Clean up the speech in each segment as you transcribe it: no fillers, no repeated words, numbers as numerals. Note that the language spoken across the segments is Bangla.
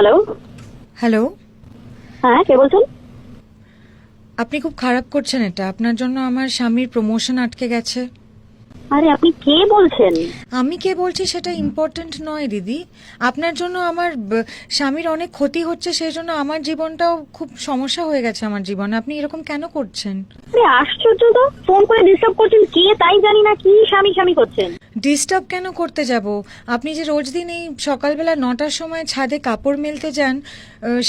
হ্যালো। হ্যালো, হ্যাঁ, কে বলছেন? আপনি খুব খারাপ করছেন এটা। আপনার জন্য আমার স্বামীর প্রমোশন আটকে গেছে। আরে আপনি কে বলছেন? আমি কে বলছি সেটা ইম্পর্ট্যান্ট নয় দিদি। আপনার জন্য আমার স্বামীর অনেক ক্ষতি হচ্ছে, সেই জন্য আমার জীবনটাও খুব সমস্যা হয়ে গেছে আমার জীবনে। আপনি এরকম কেন করছেন? আরে আশ্চর্য তো, ফোন করে ডিস্টার্ব করছেন, কে তাই জানি না, কি স্বামী স্বামী করছেন? ডিস্টার্ব কেন করতে যাব? আপনি যে রোজ দিন এই সকালবেলা 9টার সময় ছাদে কাপড় মেলতে যান,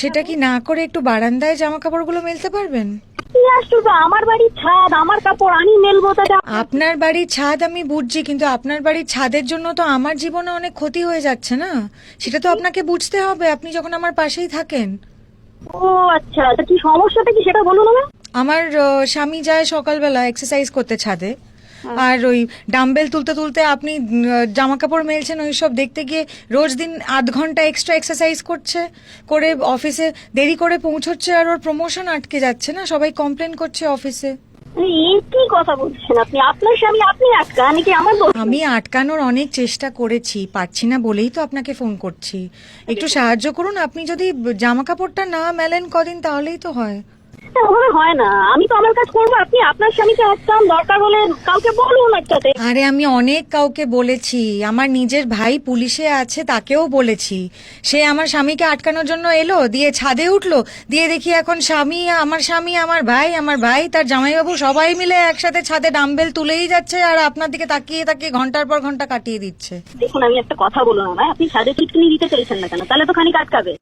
সেটা কি না করে একটু বারান্দায় জামা কাপড়গুলো মেলতে পারবেন? কি আশ্চর্য, আমার বাড়ির ছাদ, আমার কাপড়, আমি মেলবো তাতে? আপনার বাড়ির ছাদ আমি বুঝছি, কিন্তু আপনার বাড়ির ছাদের জন্য তো আমার জীবনে অনেক ক্ষতি হয়ে যাচ্ছে না? সেটা তো আপনাকে বুঝতে হবে, আপনি যখন আমার পাশেই থাকেন। ও আচ্ছা, তা কি সমস্যাটা কি সেটা বলুন না। আমার স্বামী যায় সকালবেলা এক্সারসাইজ করতে ছাদে, আর ওই ডাম্বেল তুলতে তুলতে আপনি জামা কাপড় মেলছেন ওইসব দেখতে গিয়ে রোজ দিন আধ ঘন্টা এক্সট্রা এক্সারসাইজ করে অফিসে দেরি করে পৌঁছচ্ছে, আর ওর প্রমোশন আটকে যাচ্ছে না? সবাই কমপ্লেন করছে অফিসে। এই কি কথা বলছেন আপনি? আপনার স্বামী আপনি আটকা নাকি আমার দোষ? আমি আটকানোর অনেক চেষ্টা করেছি, পারছি না বলেই তো আপনাকে ফোন করছি। একটু সাহায্য করুন, আপনি যদি জামা কাপড়টা না মেলেন কদিন তাহলেই তো হয়। ওভাবে হয় না, আমি তো আমার কাজ করবো, আপনি আপনার স্বামীকে আটকান, দরকার হলে কাউকে বলুন আটকাতে। আরে আমি অনেক কাউকে বলেছি, আমার নিজের ভাই পুলিশে আছে তাকেও বলেছি। সে আমার স্বামীকে আটকানোর জন্য এলো, দিয়ে ছাদে উঠলো, দিয়ে দেখি এখন স্বামী, আমার ভাই তার জামাইবাবু সবাই মিলে একসাথে ছাদে ডাম্বেল তুলেই যাচ্ছে, আর আপনার দিকে তাকিয়ে তাকিয়ে ঘন্টার পর ঘন্টা কাটিয়ে দিচ্ছে। দেখুন, আমি একটা কথা বলবো না ভাই, আপনি ছাদে ছিটকিনি দিতে চাইছেন না কেন? তাহলে তো খানিক আটকাবে।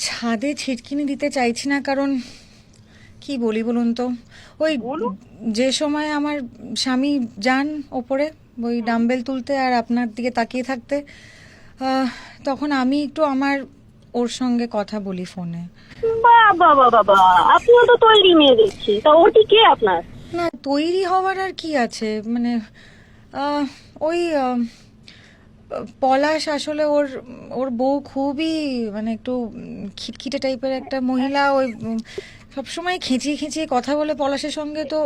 ছাদে ছিটকিনি দিতে চাইছি না কারণ কি বলি বলুন তো, ওই যে সময় আমার স্বামী যান ওপরে ওই ডাম্বেল তুলতে আর আপনার দিকে তাকিয়ে থাকতে, তখন আমি একটু ওর সঙ্গে কথা বলি ফোনে। বাবা বাবা বাবা, আপনিও তো তৈরি মেয়ে দেখছি। তা ওটি কে আপনার? না, তৈরি হওয়ার আর কি আছে, মানে ওই পলাশ আসলে ওর ওর বউ খুবই মানে একটু খিটখিটে টাইপের একটা মহিলা। ওই সবসময় খেঁচিয়ে খেঁচিয়ে কথা বলে পলাশের সঙ্গে। তো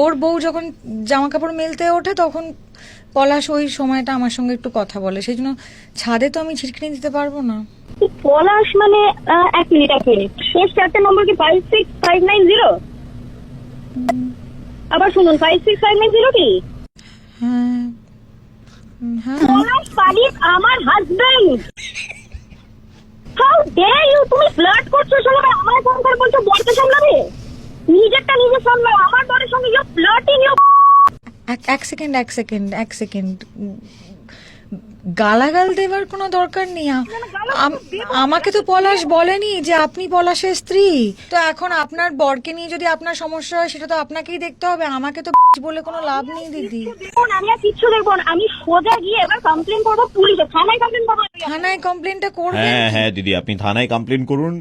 ওর বউ যখন জামা কাপড় মেলতে ওঠে তখন পলাশ ওই সময়টা আমার সঙ্গে একটু কথা বলে, সেই জন্য ছাদে তো আমি ছিটকিনি দিতে পারবো না। পলাশ মানে? এক মিনিট শেষ চারটে নম্বর কি 56590? আবার শুনুন, 56590 কি? হ্যাঁ হ্যাঁ। পলাশ পালিত আমার হাজবেন্ড। How dare you! তুমি ফ্লার্ট করছো সবাই, আমার ফোন করে বলছো বরকে সামলাবে। নিজেরটা নিজে সামলাও, আমার বরের সঙ্গে ইউ ফ্লার্টিং। ইউ এক সেকেন্ড, গালাগাল দেওয়ার কোনো দরকার নেই। আমাকে তো পলাশ বলেনি যে আপনি পলাশের স্ত্রী। তো এখন আপনার বরকে নিয়ে যদি আপনার সমস্যা হয় সেটা তো আপনাকেই দেখতে হবে, আমাকে তো বলে কোনো লাভ নেই দিদি। দেখুন, আমি আর কিচ্ছু দেখবো না, আমি সোজা গিয়ে এবার কমপ্লেন করবো পুলিশে, থানায় কমপ্লেন করবো। থানায় কমপ্লেনটা করবেন? হ্যাঁ হ্যাঁ দিদি, আপনি থানায় কমপ্লেন করুন।